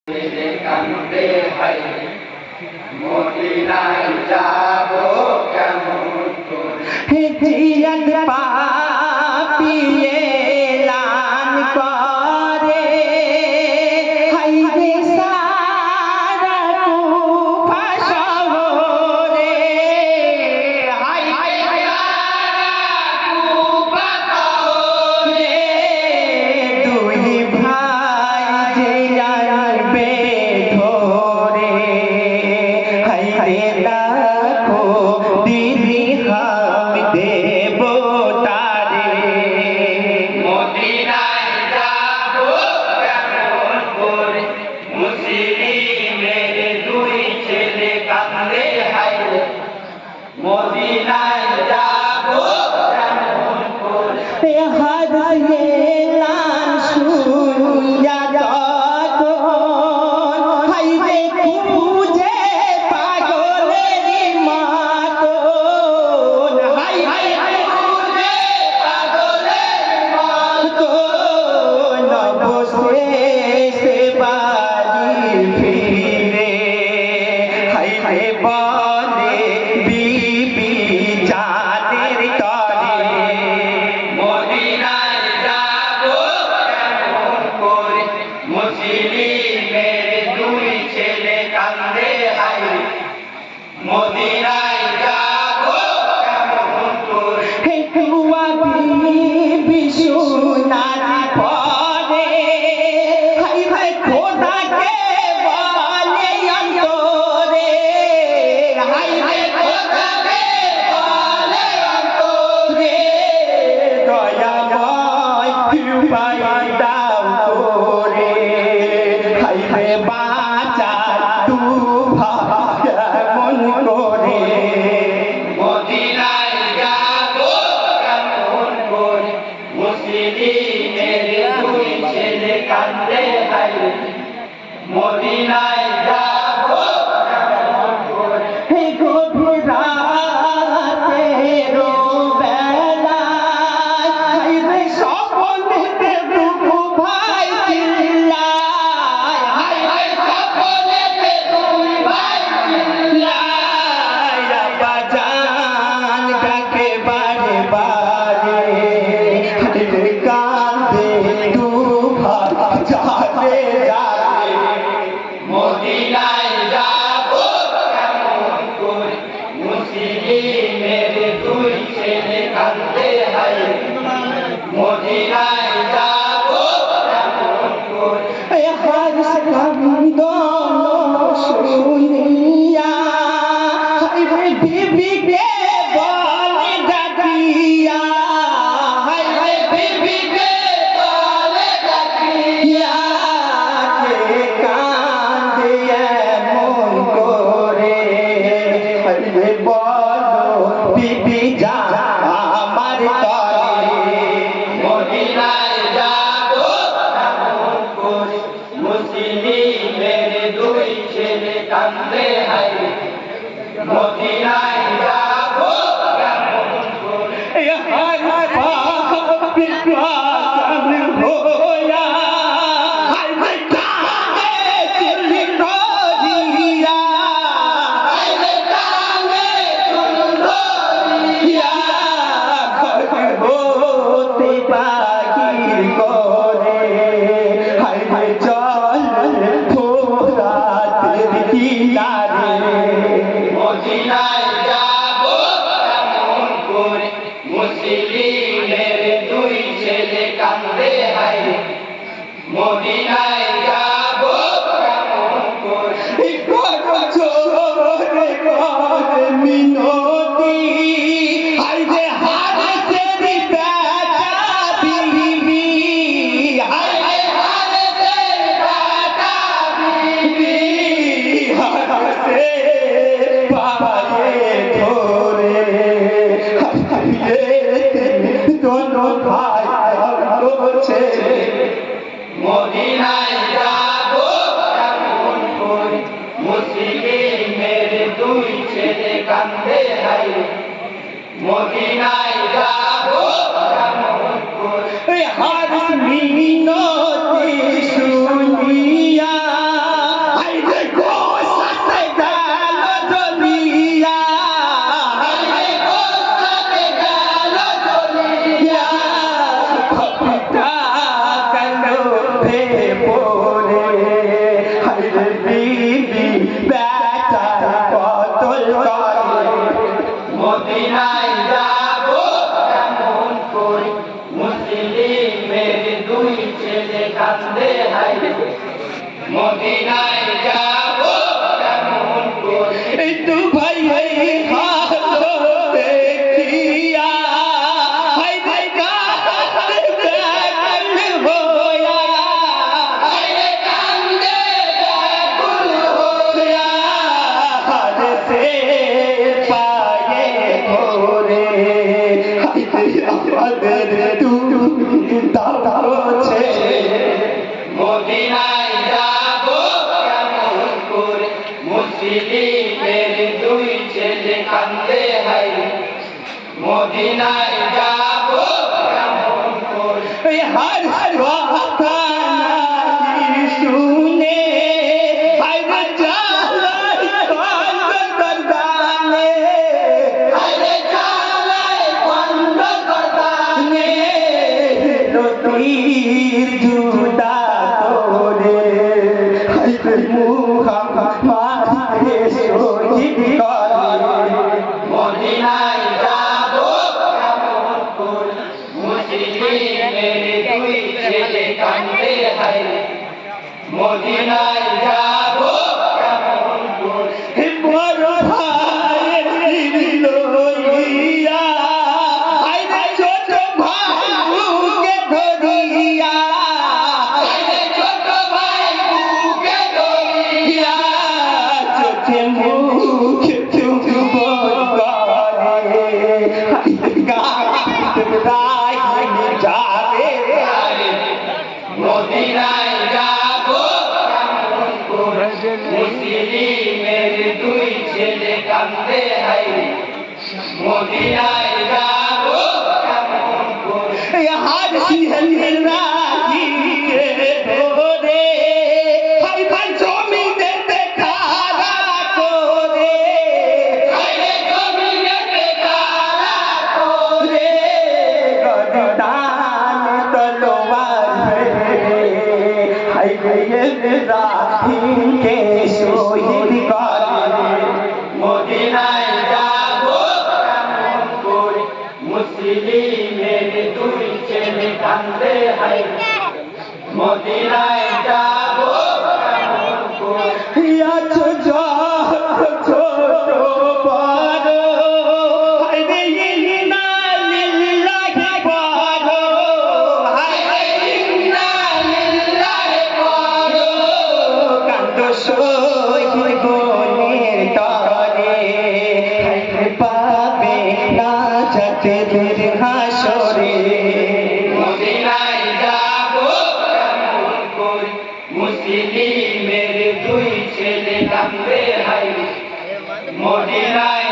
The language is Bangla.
কান্দে হাই মদিনায় যাব কেমন করে জিয়াত পাপিয়ে লান করে হাই রে সারা কুফা শহরে হাই কুফা শহরে দুই ভাই যে আনবে ধরে হাই রে লাখো দিদি হাম দেব তারে মদিনায় যাব কেমন করে মুসলিমের দুই ছেলে কান্দে হাই মদিনায় যাব কেমন করে হারিয়ে লান শুনিয়া তখন হাই রে খুঁজে পাগলের মাতন হাই খুঁজে পাগলের মাতন অবশেষে বাড়ি ফিরে হাই রে বলে বিবি জানের তরে মদিনায় যাব কেমন করে মুসলিমের দুই ছেলে কান্দে হাই মদিনায় যাব কেমন করে হে কুয়া বিবি সোনার পরে হাই হাই খোদাকে বলে অন্তরে হাই হাই খোদাকে বলে অন্তরে দয়াময় কৃপায় দাও করে হাই রে বাঁচা তু কেমন করে মদিনায় যাব কেমন করে মুসলিমের দুই ছেলে কান্দে হাই মদিনায় যাব কেমন করে হে গভীর রাতের বেলায় হাই রে স্বপ্নে দুঃখ ভাই চিল্লায় হাই হাই সকলেতে দুই ভাই চিল্লায় আব্বাজান ডাকে বারে বারে হাই রে কান্দে দু ভাই যাবে যাবে মদিনায় যাব কেমন করে মুসলিমের দুই ছেলে কান্দে হাই মদিনায় যাব কেমন করে হর স্কন্দন শুনিয়া হাই রে বিবিকে বলে ডাকিয়া হাই রে বিবিকে বলে ডাকিয়া কে কান্দে এমন করে হাই রে বলো বিবি যা আমার তরে মদিনায় যাব কেমন করে মুসলিমের দুই ছেলে কান্দে হাই মদিনায় যাব কেমন করে हर विश्वासन होया हर काहे दिल रोजिया हर काहे दिल रोजिया घर होते बाहिर करे हर चल थोड़ा तेरी किनारे মদিনায় যাব কেমন করে মুসলিমের দুই ছেলে কান্দে হাই মদিনায় যাব কেমন করে মিনতি হাই যে হারে তেরি বেটা বিবি হাই হায় হারে তেরি বেটা বিবি হাসে পায়ে ধরে দোনো ভাই করছে মদিনায় যাব কেমন করে মুসলিমের দুই ছেলে কান্দে হাই মদিনায় যাব কেমন করে हर मिनती सुनिया মদিনায় যাব কেমন করে মুসলিমের দুই ছেলে কান্দে হাই মদিনায় যাব কেমন করে একটু ভাই হালো দেখিয়া হাই ভাই কান্দে হোয়া আরে কান্দে ব্যাকুল হইয়া হার সে পায়ে ধরে আমাদের দাও ছেলে মদিনায় যাব কেমন করে মুসলিমের দুই ছেলে কান্দে হাই মদিনায় যাব কেমন করে हर কথা নাহি শুনে হায় চালাই গর্দানে আরে চালায় বন্ধ করতানে তীর জুদা করে হায় মুহাম্মদ শহীদ করে মদিনায় যাব কেমন করে মুসলিমের দুই ছেলে কান্দে হাই মদিনায় যাব কেমন করে বড় ভাইয়ের লইয়া আইরে ছোট ভাইকে ধরিয়া আরে ছোট ভাই বুকে ধরিয়া চোখে মুখে চুপ করে গায়ে যাবে মদিনায় যাব কেমন করে মুসলিমের দুই ছেলে কান্দে হাই মদিনায় যাব কেমন করে হার সিহল রাখি ধরে হাই ভাই জমি দেতে খারা করে আরে জমিনেতে কারা করে গদান তলোয়ার হাই রাহিমকে শহীদ করে মদিনায় যাব কেমন করে মুসলিমের দুই ছেলে কান্দে হাই মদিনায় যাব কেমন করে আছো ছোট বড় হাই রে ইন্না লিল্লাহি বড় হাই ইন্না লিল্লাহি পড়ো কান্দ শহীদ বনের তরে পাবে না যাতে দূর হাসরে মদিনায় যাব কেমন করে মুসলিমের দুই ছেলে কান্দে হাই মদিনায়